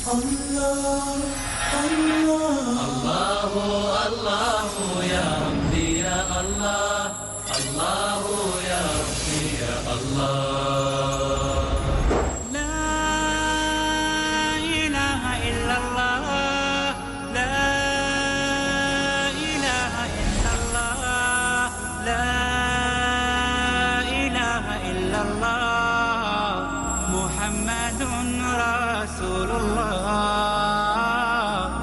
الله الله الله الله يا ربي يا الله الله يا ربي يا الله لا إله إلا الله لا إله إلا الله لا إله إلا الله محمد رسول الله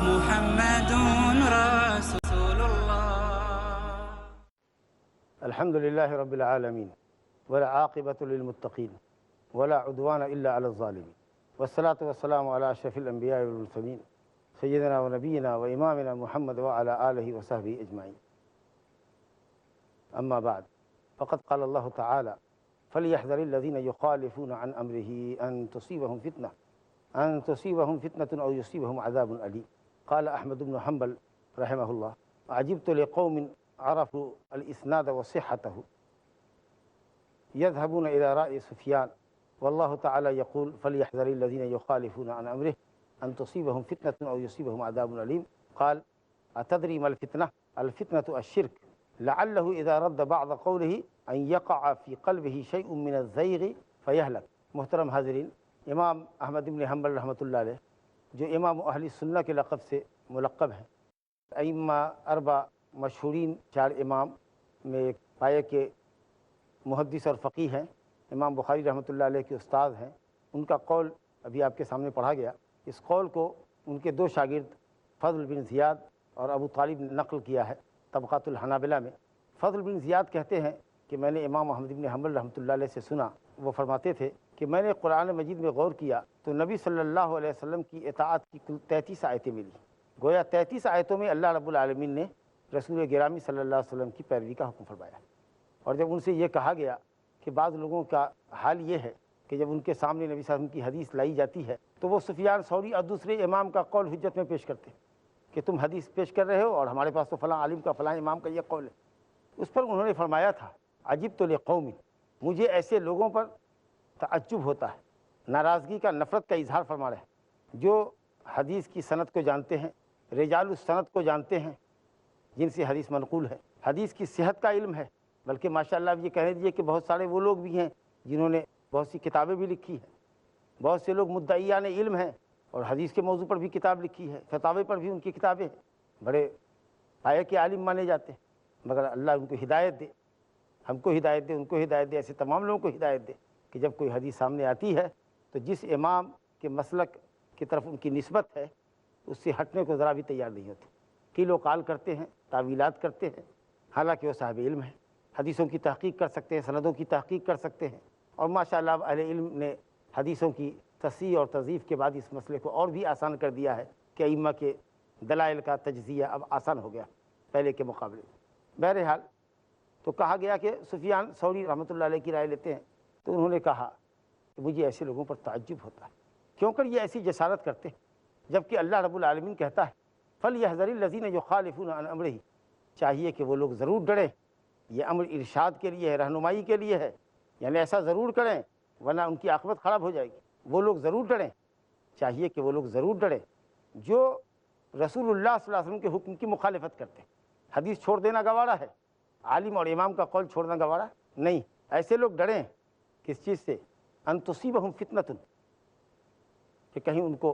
محمد رسول الله. الحمد لله رب العالمين والعاقبة للمتقين ولا عدوان إلا على الظالمين والصلاة والسلام على أشرف الأنبياء والمرسلين سيدنا ونبينا وإمامنا محمد وعلى آله وصحبه أجمعين. أما بعد فقد قال الله تعالى فليحذر الذين يخالفون عن أمره أن تصيبهم فتنة أو يصيبهم عذاب أليم. قال أحمد بن حنبل رحمه الله عجبت لقوم عرفوا الإسناد وصحته يذهبون إلى رأي سفيان والله تعالى يقول فليحذر الذين يخالفون عن أمره أن تصيبهم فتنة أو يصيبهم عذاب أليم. قال أتدري ما الفتنة؟ الفتنة الشرك لعله إذا رد بعض قوله أن يقع في قلبه شيء من الزيغ فيهلك. محترم حاضرین، امام احمد بن حنبل رحمۃ اللہ علیہ جو امام اہل سنہ کے لقب سے ملقب ہیں، ائمہ اربع مشہورین چار امام میں ایک پائے کے محدث اور فقیہ ہیں، امام بخاری رحمۃ اللہ علیہ کے استاد ہیں. ان کا قول ابھی آپ کے سامنے پڑھا گیا. اس قول کو ان کے دو شاگرد فضل بن زیاد اور ابو طالب نے نقل کیا ہے طبقات الحنابلہ میں. فضل بن زیاد کہتے ہیں کہ میں نے امام احمد بن حنبل رحمۃ اللہ علیہ سے سنا، وہ فرماتے تھے کہ میں نے قرآن مجید میں غور کیا تو نبی صلی اللہ علیہ وسلم کی اطاعت کی کل 33 آیتیں ملی. گویا 33 آیتوں میں اللہ رب العالمین نے رسول گرامی صلی اللہ علیہ وسلم کی پیروی کا حکم فرمایا. اور جب ان سے یہ کہا گیا کہ بعض لوگوں کا حال یہ ہے کہ جب ان کے سامنے نبی صلی اللہ علیہ وسلم کی حدیث لائی جاتی ہے تو وہ سفیان ثوری اور دوسرے امام کا قول حجت میں پیش کرتے ہیں کہ تم حدیث پیش کر رہے ہو اور ہمارے پاس تو فلاں عالم کا فلاں امام کا یہ قول ہے. اس پر انہوں نے فرمایا تھا عجبت لقوم، مجھے ایسے لوگوں پر تعجب ہوتا ہے، ناراضگی کا، نفرت کا اظہار فرما رہے ہیں جو حدیث کی سند کو جانتے ہیں، رجال السند کو جانتے ہیں جن سے حدیث منقول ہے، حدیث کی صحت کا علم ہے. بلکہ ماشاءاللہ اب یہ کہنے دیجیے کہ بہت سارے وہ لوگ بھی ہیں جنہوں نے بہت سی کتابیں بھی لکھی ہیں. بہت سے لوگ مدعیان علم ہیں اور حدیث کے موضوع پر بھی کتاب لکھی ہے، فتاوے پر بھی ان کی کتابیں ہیں، بڑے پائے کے عالم مانے جاتے ہیں. مگر اللہ ان کو ہدایت دے، ہم کو ہدایت دے، ان کو ہدایت دے، ایسے تمام لوگوں کو ہدایت دے کہ جب کوئی حدیث سامنے آتی ہے تو جس امام کے مسلک کی طرف ان کی نسبت ہے اس سے ہٹنے کو ذرا بھی تیار نہیں ہوتے. قیل و قال کرتے ہیں، تعویلات کرتے ہیں، حالانکہ وہ صاحب علم ہیں، حدیثوں کی تحقیق کر سکتے ہیں، سندوں کی تحقیق کر سکتے ہیں. اور ماشاءاللہ اہل علم نے حدیثوں کی تصحیح اور تضعیف کے بعد اس مسئلے کو اور بھی آسان کر دیا ہے کہ ائمہ کے دلائل کا تجزیہ اب آسان ہو گیا پہلے کے مقابلے. بہرحال تو کہا گیا کہ سفیان ثوری رحمۃ اللہ علیہ کی رائے لیتے ہیں تو انہوں نے کہا کہ مجھے ایسے لوگوں پر تعجب ہوتا ہے کیوں کر یہ ایسی جسارت کرتے ہیں جبکہ اللہ رب العالمین کہتا ہے فَلْيَحْذَرِ الَّذِينَ يُخَالِفُونَ عَنْ أَمْرِهِ. چاہیے کہ وہ لوگ ضرور ڈریں، یہ امر ارشاد کے لیے ہے، رہنمائی کے لیے ہے، یعنی ایسا ضرور کریں ورنہ ان کی عاقبت خراب ہو جائے گی. وہ لوگ ضرور ڈریں، چاہیے کہ وہ لوگ ضرور ڈریں جو رسول اللہ صلی اللہ علیہ وسلم کے حکم کی مخالفت کرتے ہیں. حدیث چھوڑ دینا گوارا ہے، عالم اور امام کا قول چھوڑنا گوارا نہیں. ایسے لوگ ڈریں کس چیز سے؟ ان تصیبہم فتنۃ، کہ کہیں ان کو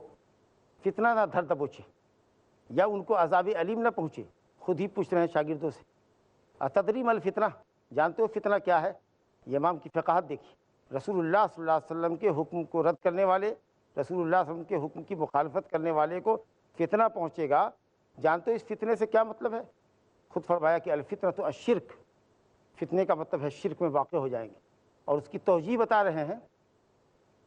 فتنہ نہ دھر دبوچے یا ان کو عذاب علیم نہ پہنچے. خود ہی پوچھ رہے ہیں شاگردوں سے اتدری ما الفتنہ، جانتے ہو فتنہ کیا ہے؟ یہ امام کی فقاہت دیکھیے. رسول اللہ صلی اللہ علیہ وسلم کے حکم کو رد کرنے والے، رسول اللہ صلی اللہ علیہ وسلم کے حکم کی مخالفت کرنے والے کو فتنہ پہنچے گا. جانتے ہو اس فتنے سے کیا مطلب ہے؟ خود فرمایا کہ الفتنۃ الشرک، فتنے کا مطلب ہے شرک میں واقع ہو جائیں گے. اور اس کی توجیہ بتا رہے ہیں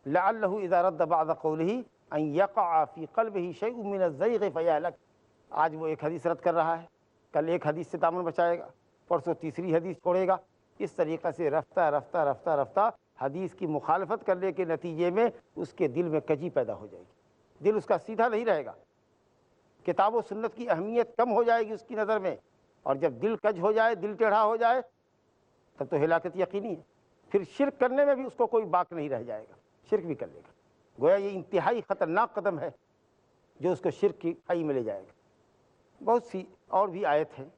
لعلہ اذا رد بعض قولہ ان یقع فی قلبہ شیء من الزیغ فیہلک. آج وہ ایک حدیث رد کر رہا ہے، کل ایک حدیث سے دامن بچائے گا، پرسوں تیسری حدیث چھوڑے گا. اس طریقے سے رفتہ رفتہ رفتہ رفتہ حدیث کی مخالفت کرنے کے نتیجے میں اس کے دل میں کجی پیدا ہو جائے گی، دل اس کا سیدھا نہیں رہے گا، کتاب و سنت کی اہمیت کم ہو جائے گی اس کی نظر میں. اور جب دل کج ہو جائے، دل ٹیڑھا ہو جائے تب تو ہلاکت یقینی ہے. پھر شرک کرنے میں بھی اس کو کوئی باک نہیں رہ جائے گا، شرک بھی کر لے گا. گویا یہ انتہائی خطرناک قدم ہے جو اس کو شرک کی کھائی میں لے جائے گا۔ بہت سی اور بھی آیت ہیں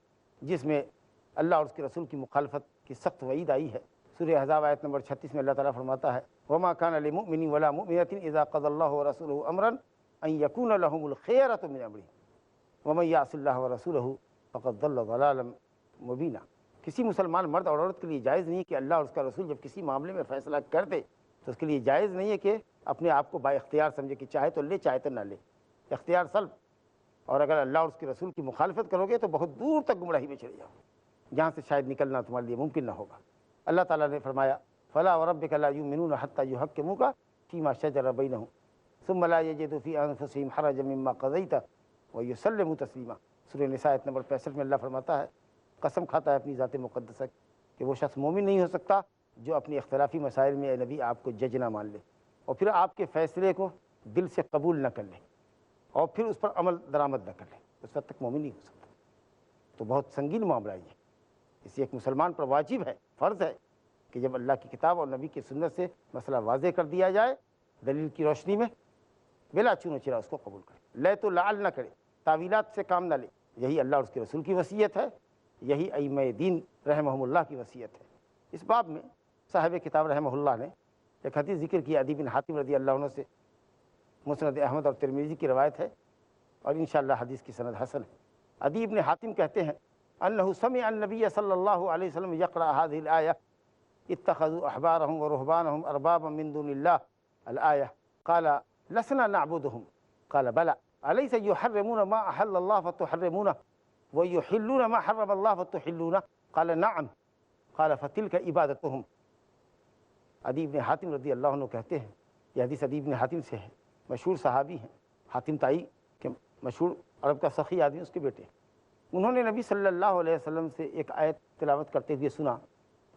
جس میں اللہ اور اس کے رسول کی مخالفت کی سخت وعید آئی ہے۔ سورہ احزاب آیت نمبر 36 میں اللہ تعالیٰ فرماتا ہے وما كان لمؤمن ولا مؤمنة اذا قضى الله ورسوله امرا ان يكون لهم الخيرة من امرهم ومن يعص الله ورسوله فقد ضل ضلالا مبینا۔ کسی مسلمان مرد اور عورت کے لیے جائز نہیں ہے کہ اللہ اور اس کا رسول جب کسی معاملے میں فیصلہ کر دے تو اس کے لیے جائز نہیں ہے کہ اپنے آپ کو با اختیار سمجھے کہ چاہے تو لے چاہے تو نہ لے، اختیار سلب۔ اور اگر اللہ اور اس کے رسول کی مخالفت کرو گے تو بہت دور تک گمراہی میں چلے جاؤ، جہاں سے شاید نکلنا تمہارے لیے ممکن نہ ہوگا۔ اللہ تعالیٰ نے فرمایا فلا وربک لا یؤمنون حتی یحکموک فیما شجر بینہم ثم لا یجدوا فی انفسہم حرجا مما قضیت ویسلموا تسلیما۔ سورہ نساء آیت نمبر 65 میں اللہ فرماتا ہے، قسم کھاتا ہے اپنی ذات مقدسہ کہ وہ شخص مومن نہیں ہو سکتا جو اپنی اختلافی مسائل میں اے نبی آپ کو جج نہ مان لے اور پھر آپ کے فیصلے کو دل سے قبول نہ کر لے اور پھر اس پر عمل درآمد نہ کر لے، اس وقت تک مومن نہیں ہو سکتا۔ تو بہت سنگین معاملہ ہے یہ، اس لیے ایک مسلمان پر واجب ہے، فرض ہے کہ جب اللہ کی کتاب اور نبی کی سنت سے مسئلہ واضح کر دیا جائے دلیل کی روشنی میں، بلا چونو چرا اس کو قبول کرے، لے تو لعل نہ کرے، تعویلات سے کام نہ لے۔ یہی اللہ اور اس کے رسول کی وصیت ہے، یہی ائمہ دین رحمہم اللہ کی وصیت ہے۔ اس باب میں صاحب کتاب رحمہ اللہ نے ایک حدیث ذکر کی، عدی بن حاتم رضی اللہ عنہ سے، مسند احمد اور ترمذی کی روایت ہے اور انشاءاللہ حدیث کی سند حسن ہے۔ عدی بن حاتم کہتے ہیں انہ سمع النبی صلی اللہ علیہ وسلم یقرأ هذه الآیہ اتخذوا احبارهم ورهبانهم اربابا من دون اللہ الآیہ قال لسنا نعبدهم قال بلى أليس يحرمون ما أحل الله فتحرمونه ويحلون ما حرم الله فتحلونه قال نعم قال فتلك عبادتهم۔ عدی بن حاتم رضی اللہ عنہ کہتے ہیں، یہ حدیث عدی بن حاتم سے ہے، مشہور صحابی ہیں، حاتم تائی کے مشہور عرب کا سخی آدمی اس کے بیٹے۔ انہوں نے نبی صلی اللہ علیہ وسلم سے ایک آیت تلاوت کرتے ہوئے سنا،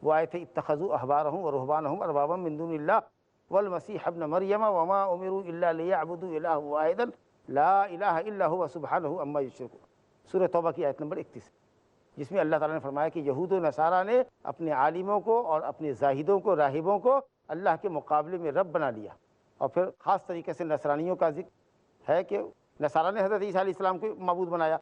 وہ آیت ہے اتخذوا احبارهم ورهبانهم اربابا من دون اللہ والمسیح ابن مریم وما امروا الا لیعبدوا الہ واحدا لا الہ الا هو سبحانہ عما یشرکون۔ سورہ توبہ کی آیت نمبر 31، جس میں اللہ تعالیٰ نے فرمایا کہ یہود و نصارہ نے اپنے عالموں کو اور اپنے زاہدوں کو، راہبوں کو اللہ کے مقابلے میں رب بنا لیا۔ اور پھر خاص طریقے سے نصرانیوں کا ذکر ہے کہ نصارہ نے حضرت عیسیٰ علیہ السلام کو معبود بنایا۔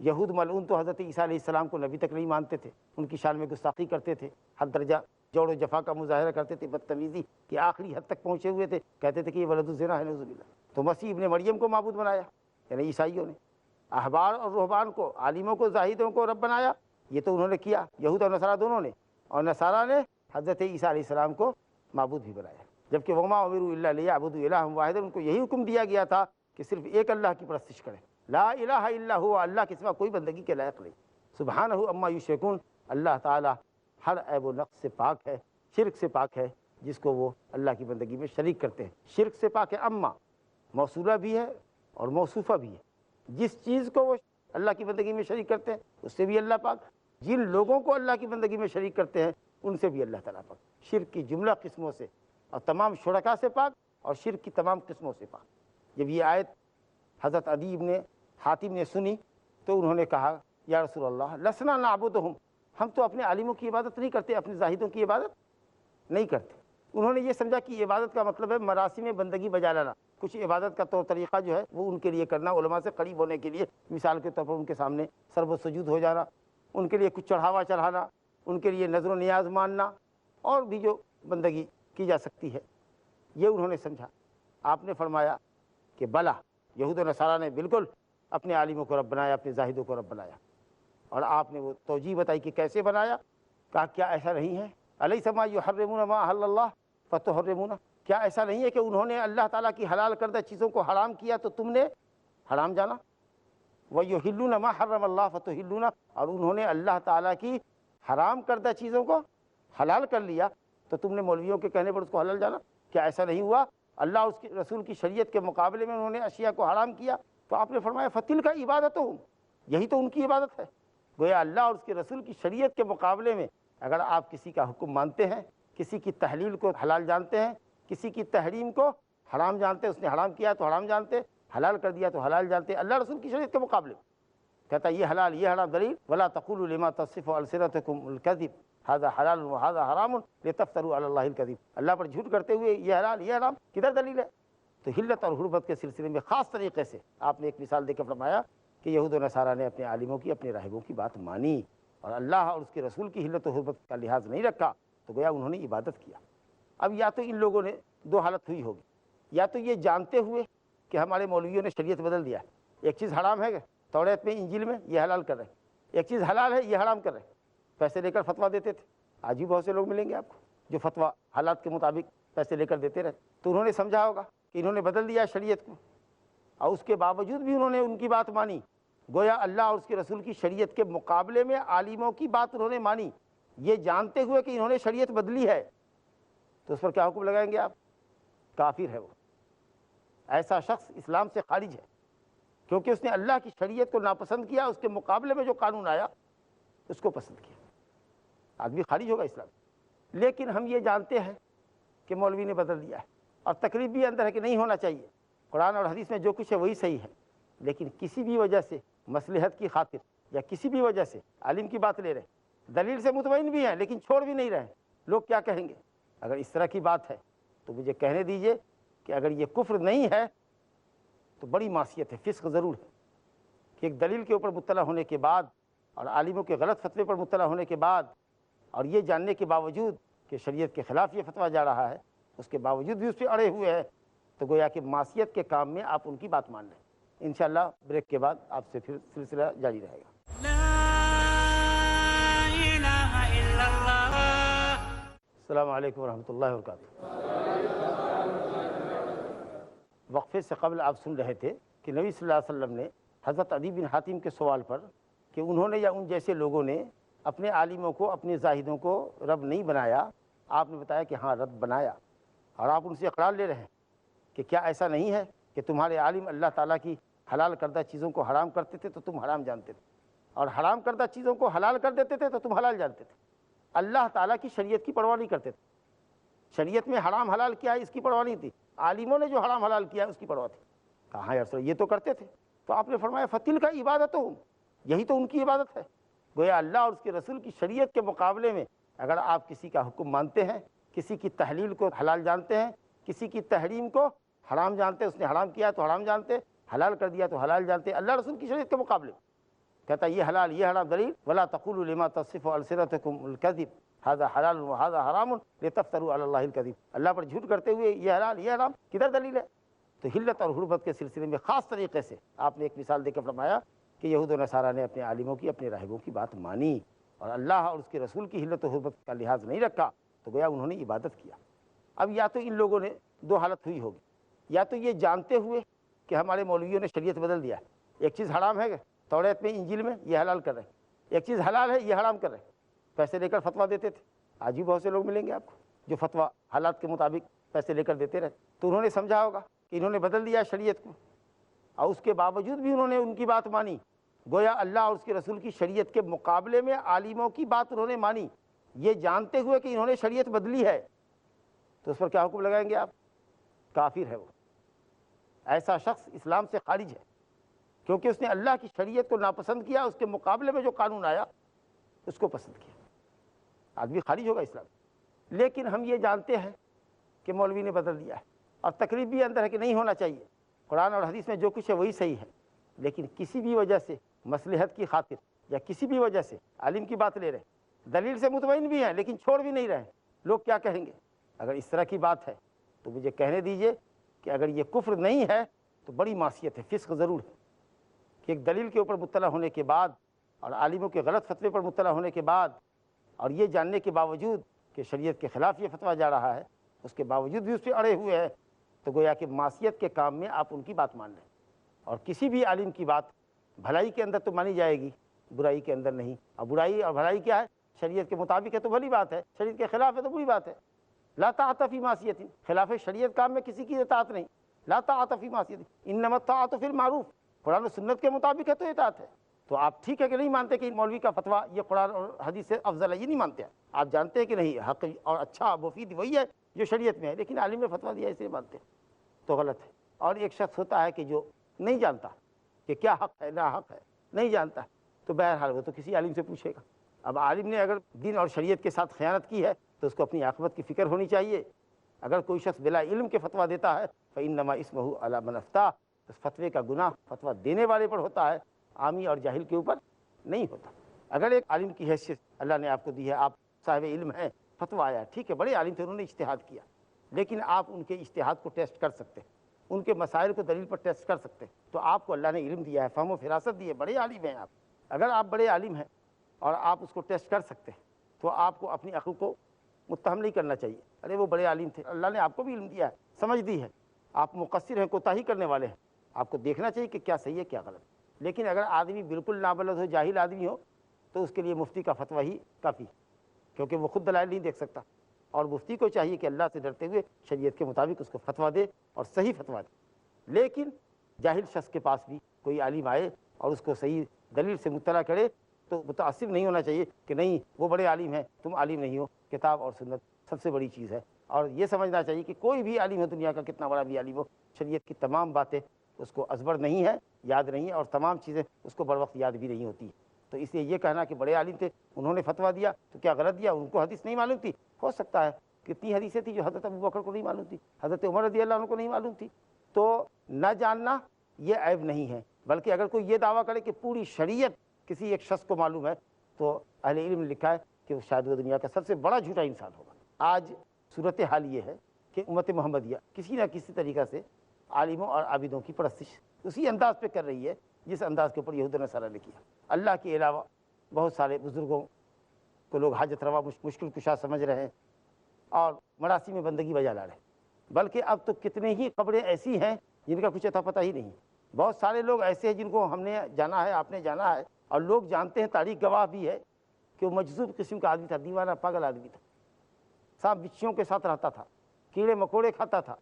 یہود ملعون تو حضرت عیسیٰ علیہ السلام کو نبی تک نہیں مانتے تھے، ان کی شان میں گستاخی کرتے تھے، حد درجہ جوڑ و جفا کا مظاہرہ کرتے تھے، بدتمیزی کی آخری حد تک پہنچے ہوئے تھے، کہتے تھے کہ یہ ولد الزنا ہے، نعوذ باللہ۔ تو مسیح ابن مریم کو معبود بنایا، یعنی عیسائیوں نے احبار اور رہبان کو، عالموں کو، زاہدوں کو رب بنایا۔ یہ تو انہوں نے کیا، یہود اور نصارہ دونوں نے، اور نصارہ نے حضرت عیسیٰ علیہ السلام کو معبود بھی بنایا، جبکہ وما امروا الا لیعبدوا الہ واحدا، ان کو یہی حکم دیا گیا تھا کہ صرف ایک اللہ کی پرستش کریں، لا الہ الا ہوا، اللہ کے سوا کوئی بندگی کے لائق نہیں، سبحانہ عما یشرکون، اللہ تعالیٰ ہر عیب و نقص سے پاک ہے، شرک سے پاک ہے جس کو وہ اللہ کی بندگی میں شریک کرتے ہیں۔ شرک سے پاک ہے، اما موصولہ بھی ہے اور موصوفہ بھی ہے، جس چیز کو وہ اللہ کی بندگی میں شریک کرتے ہیں اس سے بھی اللہ پاک، جن لوگوں کو اللہ کی بندگی میں شریک کرتے ہیں ان سے بھی اللہ تعالیٰ پاک، شرک کی جملہ قسموں سے اور تمام شرکا سے پاک اور شرک کی تمام قسموں سے پاک۔ جب یہ آیت حضرت عدی بن حاتم نے سنی تو انہوں نے کہا یا رسول اللہ لسنا نعبدہم، ہم تو اپنے عالموں کی عبادت نہیں کرتے، اپنے زاہدوں کی عبادت نہیں کرتے۔ انہوں نے یہ سمجھا کہ عبادت کا مطلب ہے مراسم بندگی بجا لانا، کچھ عبادت کا طور طریقہ جو ہے وہ ان کے لیے کرنا، علماء سے قریب ہونے کے لیے، مثال کے طور پر ان کے سامنے سر و سجود ہو جانا، ان کے لیے کچھ چڑھاوا چڑھانا، ان کے لیے نظر و نیاز ماننا، اور بھی جو بندگی کی جا سکتی ہے، یہ انہوں نے سمجھا۔ آپ نے فرمایا کہ بلا، یہود و نصارہ نے بالکل اپنے عالموں کو رب بنایا، اپنے زاہدوں کو رب بنایا، اور آپ نے وہ توجیہ بتائی کہ کیسے بنایا۔ کہا کیا ایسا نہیں ہے الیس ما یحرمون ما احل اللہ فتحرمون، کیا ایسا نہیں ہے کہ انہوں نے اللہ تعالیٰ کی حلال کردہ چیزوں کو حرام کیا تو تم نے حرام جانا، وَيُحِلُّونَ مَا حَرَّمَ اللَّهُ فَتُحِلُّونَ، اور انہوں نے اللہ تعالیٰ کی حرام کردہ چیزوں کو حلال کر لیا تو تم نے مولویوں کے کہنے پر اس کو حلال جانا۔ کیا ایسا نہیں ہوا؟ اللہ اور اس کے رسول کی شریعت کے مقابلے میں انہوں نے اشیاء کو حرام کیا، تو آپ نے فرمایا فَتِلْكَ عِبَادَتُهُمْ، یہی تو ان کی عبادت ہے۔ گویا اللہ اور اس کے رسول کی شریعت کے مقابلے میں اگر آپ کسی کا حکم مانتے ہیں، کسی کی تحلیل کو حلال جانتے ہیں، کسی کی تحریم کو حرام جانتے، اس نے حرام کیا تو حرام جانتے، حلال کر دیا تو حلال جانتے، اللہ رسول کی شریعت کے مقابلے کہتا ہے یہ حلال یہ حرام، دلیل ولا تقولوا لما تصف السنتكم الكذب هذا حلال وهذا حرام لتفتروا على الله الكذب، اللہ پر جھوٹ کرتے ہوئے یہ حلال یہ حرام، کدھر دلیل ہے؟ تو حلت اور حرمت کے سلسلے میں خاص طریقے سے آپ نے ایک مثال دے کے فرمایا کہ یہود و نصارہ نے اپنے عالموں کی، اپنے راہبوں کی بات مانی اور اللہ اور اس کے رسول کی حلت و حرمت کا لحاظ نہیں رکھا، تو گویا انہوں نے عبادت کیا۔ اب یا تو ان لوگوں نے دو حالت ہوئی ہوگی، یا تو یہ جانتے ہوئے کہ ہمارے مولویوں نے شریعت بدل دیا ہے، ایک چیز حرام ہے توریت میں، انجیل میں، یہ حلال کر رہے ہیں، ایک چیز حلال ہے یہ حرام کر رہے ہیں، پیسے لے کر فتویٰ دیتے تھے۔ آج بھی بہت سے لوگ ملیں گے آپ کو جو فتویٰ حالات کے مطابق پیسے لے کر دیتے رہے، تو انہوں نے سمجھا ہوگا کہ انہوں نے بدل دیا شریعت کو، اور اس کے باوجود بھی انہوں نے ان کی بات مانی، گویا اللہ اور اس کے رسول کی شریعت کے مقابلے میں عالموں کی بات انہوں نے مانی، یہ جانتے ہوئے کہ انہوں نے شریعت بدلی ہے، تو اس پر کیا حکم لگائیں گے آپ؟ کافر ہے وہ، ایسا شخص اسلام سے خارج ہے، کیونکہ اس نے اللہ کی شریعت کو ناپسند کیا، اس کے مقابلے میں جو قانون آیا اس کو پسند کیا، آدمی خارج ہوگا اسلام۔ لیکن ہم یہ جانتے ہیں کہ مولوی نے بدل دیا ہے، اور تکلیف بھی اندر ہے کہ نہیں ہونا چاہیے، قرآن اور حدیث میں جو کچھ ہے وہی صحیح ہے، لیکن کسی بھی وجہ سے مصلحت کی خاطر یا کسی بھی وجہ سے عالم کی بات لے رہے ہیں، دلیل سے مطمئن بھی ہیں لیکن چھوڑ بھی نہیں رہے، لوگ کیا کہیں گے؟ اگر اس طرح کی بات ہے تو مجھے کہنے دیجئے کہ اگر یہ کفر نہیں ہے تو بڑی معصیت ہے، فسق ضرور ہے، کہ ایک دلیل کے اوپر مطلع ہونے کے بعد اور عالموں کے غلط فتوے پر مطلع ہونے کے بعد اور یہ جاننے کے باوجود کہ شریعت کے خلاف یہ فتویٰ جا رہا ہے، اس کے باوجود بھی اس پہ اڑے ہوئے ہیں، تو گویا کہ معصیت کے کام میں آپ ان کی بات مان لیں۔ انشاءاللہ بریک کے بعد آپ سے پھر سلسلہ جاری رہے گا۔ لا إله إلا الله. السلام علیکم ورحمۃ اللہ وبرکاتہ۔ وقفے سے قبل آپ سن رہے تھے کہ نبی صلی اللہ علیہ وسلم نے حضرت عدی بن حاتم کے سوال پر کہ انہوں نے یا ان جیسے لوگوں نے اپنے عالموں کو، اپنے زاہدوں کو رب نہیں بنایا، آپ نے بتایا کہ ہاں رب بنایا، اور آپ ان سے اقرار لے رہے ہیں کہ کیا ایسا نہیں ہے کہ تمہارے عالم اللہ تعالیٰ کی حلال کردہ چیزوں کو حرام کرتے تھے تو تم حرام جانتے تھے، اور حرام کردہ چیزوں کو حلال کر دیتے تھے تو تم حلال جانتے تھے، اللہ تعالیٰ کی شریعت کی پرواہ نہیں کرتے تھے، شریعت میں حرام حلال کیا ہے اس کی پرواہ نہیں تھی، عالموں نے جو حرام حلال کیا ہے اس کی پرواہ تھی۔ کہاں یا رسول یہ تو کرتے تھے، تو آپ نے فرمایا فتل کا عبادت ہو، یہی تو ان کی عبادت ہے۔ گویا اللہ اور اس کے رسول کی شریعت کے مقابلے میں اگر آپ کسی کا حکم مانتے ہیں، کسی کی تحلیل کو حلال جانتے ہیں، کسی کی تحریم کو حرام جانتے، اس نے حرام کیا تو حرام جانتے، حلال کر دیا تو حلال جانتے، اللہ رسول کی شریعت کے مقابلے کہتا ہے یہ حلال یہ حرام، دلیل ولا تقولوا لما تصف السنتكم الكذب هذا حلال وهذا حرام لتفتروا على الله الكذب، اللہ پر جھوٹ کرتے ہوئے یہ حلال یہ حرام، کدھر دلیل ہے؟ تو حلت اور حرمت کے سلسلے میں خاص طریقے سے آپ نے ایک مثال دے کے فرمایا کہ یہود و نصارہ نے اپنے عالموں کی، اپنے راہبوں کی بات مانی اور اللہ اور اس کے رسول کی حلت و حرمت کا لحاظ نہیں رکھا، تو گویا انہوں نے عبادت کیا۔ اب یا تو ان لوگوں نے دو حالت ہوئی ہوگی، یا تو یہ جانتے ہوئے کہ ہمارے مولویوں نے شریعت بدل دیا ہے، ایک چیز حرام ہے توریت میں، انجیل میں، یہ حلال کر رہے ہیں، ایک چیز حلال ہے یہ حرام کر رہے ہیں، پیسے لے کر فتویٰ دیتے تھے۔ آج بھی بہت سے لوگ ملیں گے آپ کو جو فتویٰ حالات کے مطابق پیسے لے کر دیتے رہے، تو انہوں نے سمجھا ہوگا کہ انہوں نے بدل دیا شریعت کو، اور اس کے باوجود بھی انہوں نے ان کی بات مانی، گویا اللہ اور اس کے رسول کی شریعت کے مقابلے میں عالموں کی بات انہوں نے مانی، یہ جانتے ہوئے کہ انہوں نے شریعت بدلی ہے، تو اس پر کیا حکم لگائیں گے آپ؟ کافر ہے وہ، ایسا شخص اسلام سے خارج ہے، کیونکہ اس نے اللہ کی شریعت کو ناپسند کیا، اس کے مقابلے میں جو قانون آیا اس کو پسند کیا، آدمی خارج ہوگا اسلام۔ لیکن ہم یہ جانتے ہیں کہ مولوی نے بدل دیا ہے، اور تکلیف بھی اندر ہے کہ نہیں ہونا چاہیے، قرآن اور حدیث میں جو کچھ ہے وہی صحیح ہے، لیکن کسی بھی وجہ سے مصلحت کی خاطر یا کسی بھی وجہ سے عالم کی بات لے رہے ہیں، دلیل سے مطمئن بھی ہیں لیکن چھوڑ بھی نہیں رہے، لوگ کیا کہیں گے؟ اگر اس طرح کی بات ہے تو مجھے کہنے دیجئے کہ اگر یہ کفر نہیں ہے تو بڑی معصیت ہے، فسق ضرور ہے، کہ ایک دلیل کے اوپر مطلع ہونے کے بعد اور عالموں کے غلط فتوے پر مطلع ہونے کے بعد اور یہ جاننے کے باوجود کہ شریعت کے خلاف یہ فتویٰ جا رہا ہے، اس کے باوجود بھی اس پہ اڑے ہوئے ہیں، تو گویا کہ معصیت کے کام میں آپ ان کی بات مان لیں، اور کسی بھی عالم کی بات بھلائی کے اندر تو مانی جائے گی، برائی کے اندر نہیں، اور برائی اور بھلائی کیا ہے؟ شریعت کے مطابق ہے تو بھلی بات ہے، شریعت کے خلاف ہے تو بری بات ہے۔ لا طاعۃ فی معصیۃ، خلاف شریعت کام میں کسی کی اطاعت نہیں، لا طاعۃ فی معصیۃ انما الطاعۃ فی المعروف، قرآن و سنت کے مطابق ہے تو اطاعت ہے۔ تو آپ ٹھیک ہے کہ نہیں مانتے کہ مولوی کا فتویٰ یہ قرآن اور حدیث سے افضل ہے، یہ نہیں مانتے ہیں، آپ جانتے ہیں کہ نہیں حق اور اچھا مفید وہی ہے جو شریعت میں ہے، لیکن عالم نے فتویٰ دیا اسے مانتے ہیں، تو غلط ہے۔ اور ایک شخص ہوتا ہے کہ جو نہیں جانتا کہ کیا حق ہے نا حق ہے، نہیں جانتا، تو بہرحال وہ تو کسی عالم سے پوچھے گا۔ اب عالم نے اگر دین اور شریعت کے ساتھ خیانت کی ہے تو اس کو اپنی عاقبت کی فکر ہونی چاہیے، اگر کوئی شخص بلا علم کے فتویٰ دیتا ہے فإنما اسمہ علی من افتیٰ، اس فتوے کا گناہ فتویٰ دینے والے پر ہوتا ہے، عامی اور جاہل کے اوپر نہیں ہوتا۔ اگر ایک عالم کی حیثیت اللہ نے آپ کو دی ہے، آپ صاحب علم ہیں، فتویٰ آیا، ٹھیک ہے، بڑے عالم تھے، انہوں نے اجتہاد کیا، لیکن آپ ان کے اجتہاد کو ٹیسٹ کر سکتے ہیں، ان کے مسائل کو دلیل پر ٹیسٹ کر سکتے ہیں۔ تو آپ کو اللہ نے علم دیا ہے، فہم و فراست دی ہے، بڑے عالم ہیں آپ۔ اگر آپ بڑے عالم ہیں اور آپ اس کو ٹیسٹ کر سکتے ہیں تو آپ کو اپنی عقل کو متہم نہیں کرنا چاہیے، ارے وہ بڑے عالم تھے، اللہ نے آپ کو بھی علم دیا ہے، سمجھ دی ہے، آپ مقصر ہیں، کوتاہی کرنے والے ہیں، آپ کو دیکھنا چاہیے کہ کیا صحیح ہے کیا غلط۔ لیکن اگر آدمی بالکل نابلد ہو، جاہل آدمی ہو، تو اس کے لیے مفتی کا فتویٰ ہی کافی، کیونکہ وہ خود دلائل نہیں دیکھ سکتا، اور مفتی کو چاہیے کہ اللہ سے ڈرتے ہوئے شریعت کے مطابق اس کو فتویٰ دے اور صحیح فتویٰ دے۔ لیکن جاہل شخص کے پاس بھی کوئی عالم آئے اور اس کو صحیح دلیل سے مطلع کرے تو متعصب نہیں ہونا چاہیے کہ نہیں وہ بڑے عالم ہیں تم عالم نہیں ہو، کتاب اور سنت سب سے بڑی چیز ہے۔ اور یہ سمجھنا چاہیے کہ کوئی بھی عالم ہو، دنیا کا کتنا بڑا بھی عالم ہو، شریعت کی تمام باتیں اس کو ازبر نہیں ہے، یاد نہیں ہے، اور تمام چیزیں اس کو بر وقت یاد بھی نہیں ہوتی۔ تو اس لیے یہ کہنا کہ بڑے عالم تھے انہوں نے فتویٰ دیا تو کیا غلط دیا، ان کو حدیث نہیں معلوم تھی، ہو سکتا ہے کتنی حدیثیں تھیں جو حضرت ابوبکر کو نہیں معلوم تھی، حضرت عمر رضی اللہ عنہ کو نہیں معلوم تھی۔ تو نہ جاننا یہ عیب نہیں ہے، بلکہ اگر کوئی یہ دعویٰ کرے کہ پوری شریعت کسی ایک شخص کو معلوم ہے تو اہل علم نے لکھا ہے کہ وہ شاید وہ دنیا کا سب سے بڑا جھوٹا انسان ہوگا۔ آج صورتحال یہ ہے کہ امت محمدیہ کسی نہ کسی طریقہ سے عالموں اور عابدوں کی پرستش اسی انداز پہ کر رہی ہے جس انداز کے اوپر یہود و نصارہ نے کیا۔ اللہ کے علاوہ بہت سارے بزرگوں کو لوگ حاجت روا مشکل کشا سمجھ رہے ہیں اور مراسی میں بندگی بجا لا رہے ہیں، بلکہ اب تو کتنے ہی قبریں ایسی ہیں جن کا کچھ پتہ ہی نہیں۔ بہت سارے لوگ ایسے ہیں جن کو ہم نے جانا ہے، آپ نے جانا ہے، اور لوگ جانتے ہیں، تاریخ گواہ بھی ہے کہ وہ مجذوب قسم کا آدمی تھا، دیوانہ پاگل آدمی تھا، سانپ بچھیوں کے ساتھ رہتا تھا، کیڑے مکوڑے کھاتا تھا،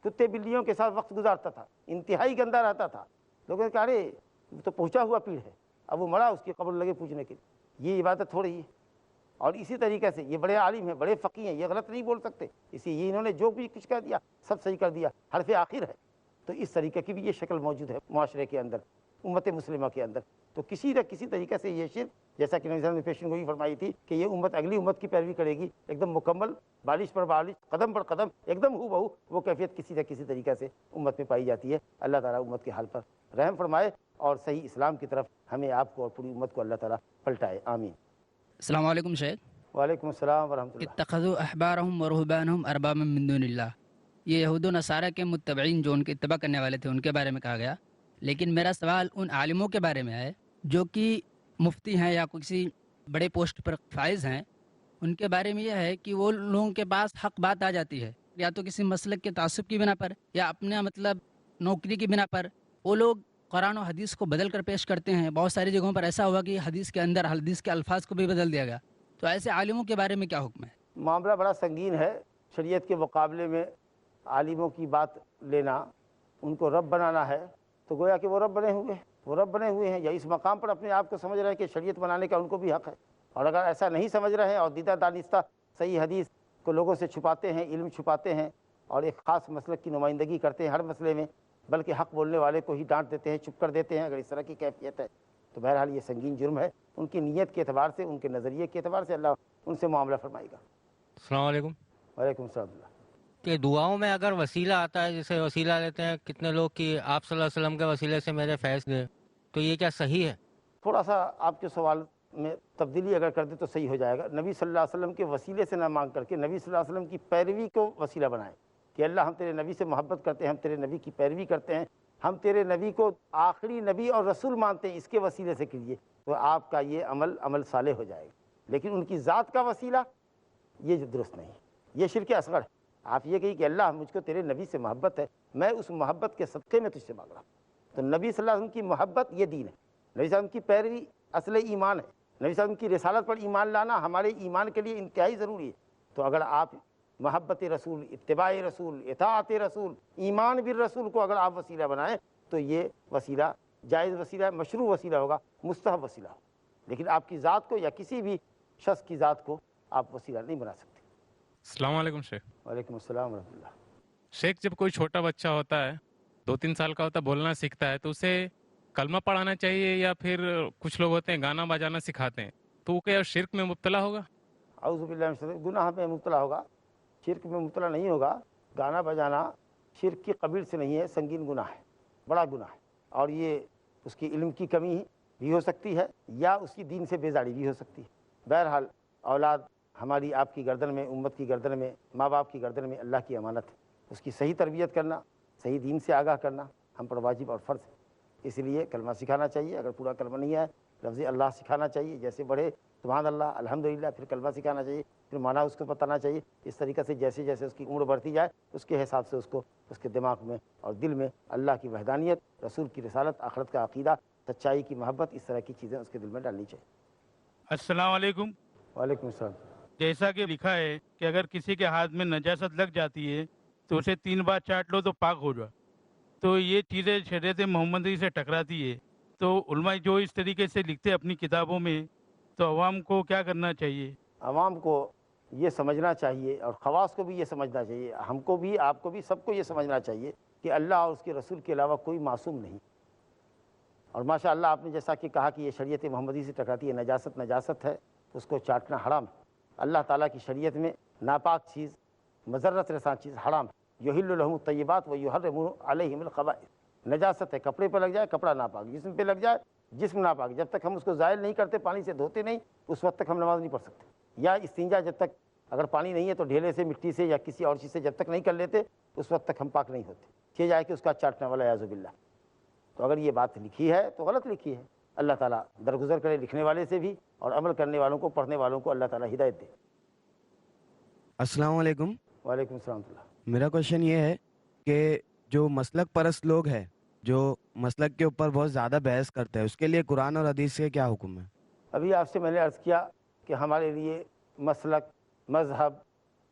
کتے بلیوں کے ساتھ وقت گزارتا تھا، انتہائی گندا رہتا تھا۔ لوگوں نے کہا ارے وہ تو پہنچا ہوا پیڑ ہے، اب وہ مرا، اس کی قبر لگے پوجنے کے لیے، یہ عبادت ہو رہی ہے۔ اور اسی طریقے سے یہ بڑے عالم ہیں، بڑے فقیہ ہیں، یہ غلط نہیں بول سکتے، اسی یہ انہوں نے جو بھی کچھ کہہ دیا سب صحیح کر دیا، حرف آخر ہے۔ تو اس طریقے کی بھی یہ شکل موجود ہے معاشرے کے اندر، امت مسلمہ کے اندر۔ تو کسی نہ کسی طریقے سے یہ شرک، جیسا کہ نبی صلی اللہ علیہ وسلم نے پیشن گوئی فرمائی تھی کہ یہ امت اگلی امت کی پیروی کرے گی، ایک دم مکمل، بالش پر بالش، قدم پر قدم، ایک دم ہو بہو وہ کیفیت کسی نہ کسی طریقے سے امت میں پائی جاتی ہے۔ اللہ تعالیٰ امت کے حال پر رحم فرمائے اور صحیح اسلام کی طرف ہمیں، آپ کو اور پوری امت کو اللہ تعالیٰ پلٹائے، آمین۔ السلام علیکم شیخ۔ وعلیکم السلام ورحمۃ اللہ۔ اتخذوا احبارهم ورهبانهم اربابا من دون اللہ، یہ یہود و نصارہ کے متبعین جو ان کے اتباع کرنے والے تھے ان کے بارے میں کہا گیا، لیکن میرا سوال ان عالموں کے بارے میں ہے جو کہ مفتی ہیں یا کسی بڑے پوسٹ پر فائز ہیں، ان کے بارے میں یہ ہے کہ وہ لوگوں کے پاس حق بات آ جاتی ہے، یا تو کسی مسلک کے تعصب کی بنا پر یا اپنے نوکری کی بنا پر وہ لوگ قرآن و حدیث کو بدل کر پیش کرتے ہیں۔ بہت ساری جگہوں پر ایسا ہوا کہ حدیث کے اندر حدیث کے الفاظ کو بھی بدل دیا گیا، تو ایسے عالموں کے بارے میں کیا حکم ہے؟ معاملہ بڑا سنگین ہے، شریعت کے مقابلے میں عالموں کی بات لینا، ان کو رب بنانا ہے، تو گویا کہ وہ رب بنے ہوئے ہیں، یا اس مقام پر اپنے آپ کو سمجھ رہے ہیں کہ شریعت بنانے کا ان کو بھی حق ہے۔ اور اگر ایسا نہیں سمجھ رہے ہیں اور دیدہ دانستہ صحیح حدیث کو لوگوں سے چھپاتے ہیں، علم چھپاتے ہیں، اور ایک خاص مسلک کی نمائندگی کرتے ہیں ہر مسئلے میں، بلکہ حق بولنے والے کو ہی ڈانٹ دیتے ہیں، چپ کر دیتے ہیں، اگر اس طرح کی کیفیت ہے تو بہرحال یہ سنگین جرم ہے۔ ان کی نیت کے اعتبار سے، ان کے نظریے کے اعتبار سے اللہ ان سے معاملہ فرمائے گا۔ السلام علیکم۔ وعلیکم السلام۔ کہ دعاؤں میں اگر وسیلہ آتا ہے، جیسے وسیلہ لیتے ہیں کتنے لوگ کہ آپ صلی اللہ علیہ وسلم کے وسیلے سے میرے فیض دے، تو یہ کیا صحیح ہے؟ تھوڑا سا آپ کے سوال میں تبدیلی اگر کر دے تو صحیح ہو جائے گا۔ نبی صلی اللہ علیہ وسلم کے وسیلے سے نہ مانگ کر کے نبی صلی اللہ علیہ وسلم کی پیروی کو وسیلہ بنائیں کہ اللہ ہم تیرے نبی سے محبت کرتے ہیں، ہم تیرے نبی کی پیروی کرتے ہیں، ہم تیرے نبی کو آخری نبی اور رسول مانتے ہیں، اس کے وسیلے سے کیجیے، تو آپ کا یہ عمل صالح ہو جائے گا۔ لیکن ان کی ذات کا وسیلہ یہ درست نہیں، یہ شرک اصغر ہے۔ آپ یہ کہیے کہ اللہ مجھ کو تیرے نبی سے محبت ہے، میں اس محبت کے صدقے میں تجھ سے مانگ رہا ہوں، تو نبی صلی اللہ علیہ وسلم کی محبت یہ دین ہے، نبی صلی اللہ علیہ وسلم کی پیروی اصل ایمان ہے، نبی صلی اللہ علیہ وسلم کی رسالت پر ایمان لانا ہمارے ایمان کے لیے انتہائی ضروری ہے۔ تو اگر آپ محبت رسول، اتباع رسول، اطاعت رسول، ایمان بالرسول کو اگر آپ وسیلہ بنائیں تو یہ وسیلہ جائز وسیلہ ہے، مشروع وسیلہ ہوگا، مستحب وسیلہ ہوگا، لیکن آپ کی ذات کو یا کسی بھی شخص کی ذات کو آپ وسیلہ نہیں بنا سکتے۔ السلام علیکم شیخ۔ وعلیکم السلام ورحمۃ اللہ۔ شیخ، جب کوئی چھوٹا بچہ ہوتا ہے، 2-3 سال کا ہوتا ہے، بولنا سیکھتا ہے، تو اسے کلمہ پڑھانا چاہیے یا پھر کچھ لوگ ہوتے ہیں گانا بجانا سکھاتے ہیں، تو وہ کیا شرک میں مبتلا ہوگا؟ اعوذ باللہ من الشیطان، گناہ میں مبتلا ہوگا۔ شرک میں مبتلا نہیں ہوگا، گانا بجانا شرک کی قبیل سے نہیں ہے، سنگین گناہ ہے، بڑا گناہ ہے، اور یہ اس کی علم کی کمی بھی ہو سکتی ہے یا اس کی دین سے بیزاری بھی ہو سکتی ہے۔ بہرحال اولاد ہماری آپ کی گردن میں، امت کی گردن میں، ماں باپ کی گردن میں اللہ کی امانت ہے، اس کی صحیح تربیت کرنا، صحیح دین سے آگاہ کرنا ہم پر واجب اور فرض ہے۔ اس لیے کلمہ سکھانا چاہیے، اگر پورا کلمہ نہیں ہے لفظ اللہ سکھانا چاہیے، جیسے بڑھے سبحان اللہ الحمدللہ، پھر کلمہ سکھانا چاہیے، پھر معنی اس کو بتانا چاہیے۔ اس طریقے سے جیسے جیسے اس کی عمر بڑھتی جائے اس کے حساب سے اس کو اس کے دماغ میں اور دل میں اللہ کی وحدانیت، رسول کی رسالت، آخرت کا عقیدہ، سچائی کی محبت، اس طرح کی چیزیں اس کے دل میں ڈالنی چاہیے۔ السلام علیکم۔ وعلیکم السلام۔ جیسا کہ لکھا ہے کہ اگر کسی کے ہاتھ میں نجاست لگ جاتی ہے تو اسے 3 بار چاٹ لو تو پاک ہو جائے، تو یہ چیزیں شریعت محمدی سے ٹکراتی ہے، تو علماء جو اس طریقے سے لکھتے اپنی کتابوں میں، تو عوام کو کیا کرنا چاہیے؟ عوام کو یہ سمجھنا چاہیے اور خواص کو بھی یہ سمجھنا چاہیے، ہم کو بھی، آپ کو بھی، سب کو یہ سمجھنا چاہیے کہ اللہ اور اس کے رسول کے علاوہ کوئی معصوم نہیں۔ اور ماشاء اللہ آپ نے جیسا کہ کہا کہ یہ شریعت محمدی سے ٹکراتی ہے، نجاست ہے، اس کو چاٹنا حرام ہے۔ اللہ تعالیٰ کی شریعت میں ناپاک چیز، مضرت رساں چیز حرام ہے۔ یحل لہم الطیبات ویحرم علیہم الخبائث، نجاست ہے، کپڑے پہ لگ جائے کپڑا ناپاک، جسم پہ لگ جائے جسم ناپاک، جب تک ہم اس کو زائل نہیں کرتے، پانی سے دھوتے نہیں، اس وقت تک ہم نماز نہیں پڑھ سکتے۔ یا استنجا جب تک، اگر پانی نہیں ہے تو ڈھیلے سے، مٹی سے یا کسی اور چیز سے جب تک نہیں کر لیتے اس وقت تک ہم پاک نہیں ہوتے، کہ جائے کہ اس کا چاٹنے والا اعوذ باللہ۔ تو اگر یہ بات لکھی ہے تو غلط لکھی ہے، اللہ تعالیٰ درگزر کرے لکھنے والے سے بھی، اور عمل کرنے والوں کو، پڑھنے والوں کو اللہ تعالیٰ ہدایت دے۔ السلام علیکم۔ وعلیکم السلام ورحمۃ اللہ۔ میرا کوشچن یہ ہے کہ جو مسلک پرست لوگ ہیں، جو مسلک کے اوپر بہت زیادہ بحث کرتے ہیں، اس کے لیے قرآن اور حدیث کے کیا حکم ہے؟ ابھی آپ سے میں نے عرض کیا کہ ہمارے لیے مسلک، مذہب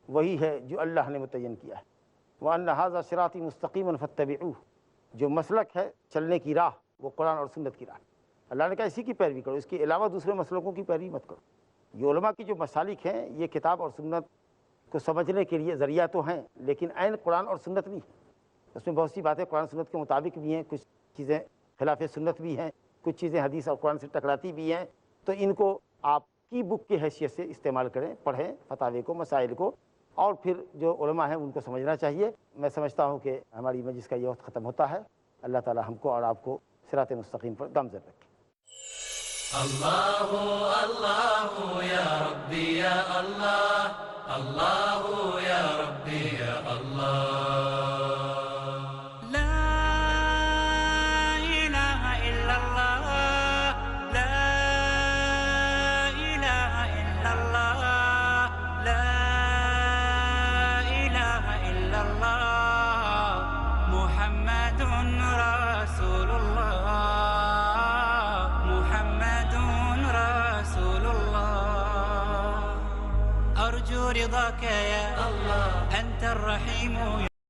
وہی ہے جو اللہ نے متعین کیا ہے، وَأَنَّ هَذَا صِرَاطِي مُسْتَقِيمًا فَاتَّبِعُوهُ، جو مسلک ہے، چلنے کی راہ، وہ قرآن اور سنت کی راہ۔ اللہ نے کہا اسی کی پیروی کرو، اس کے علاوہ دوسرے مسلکوں کی پیروی مت کرو۔ یہ علماء کی جو مسالک ہیں، یہ کتاب اور سنت کو سمجھنے کے لیے ذریعہ تو ہیں، لیکن عین قرآن اور سنت نہیں ہے۔ اس میں بہت سی باتیں قرآن سنت کے مطابق بھی ہیں، کچھ چیزیں خلاف سنت بھی ہیں، کچھ چیزیں حدیث اور قرآن سے ٹکراتی بھی ہیں، تو ان کو آپ کی بک کی حیثیت سے استعمال کریں، پڑھیں فتاوی کو، مسائل کو، اور پھر جو علماء ہیں ان کو سمجھنا چاہیے۔ میں سمجھتا ہوں کہ ہماری مجلس کا یہ وقت ختم ہوتا ہے۔ اللہ تعالی ہم کو اور آپ کو صراط مستقیم پر گامزن رکھے۔ اللہ اللہ یا ربی یا اللہ، اللہ یا ربی یا اللہ، لا الہ الا اللہ، لا الہ الا اللہ، لا الہ الا اللہ، محمد رسول اللہ، محمد رسول اللہ، ارجو رضاك يا الله، انت الرحيم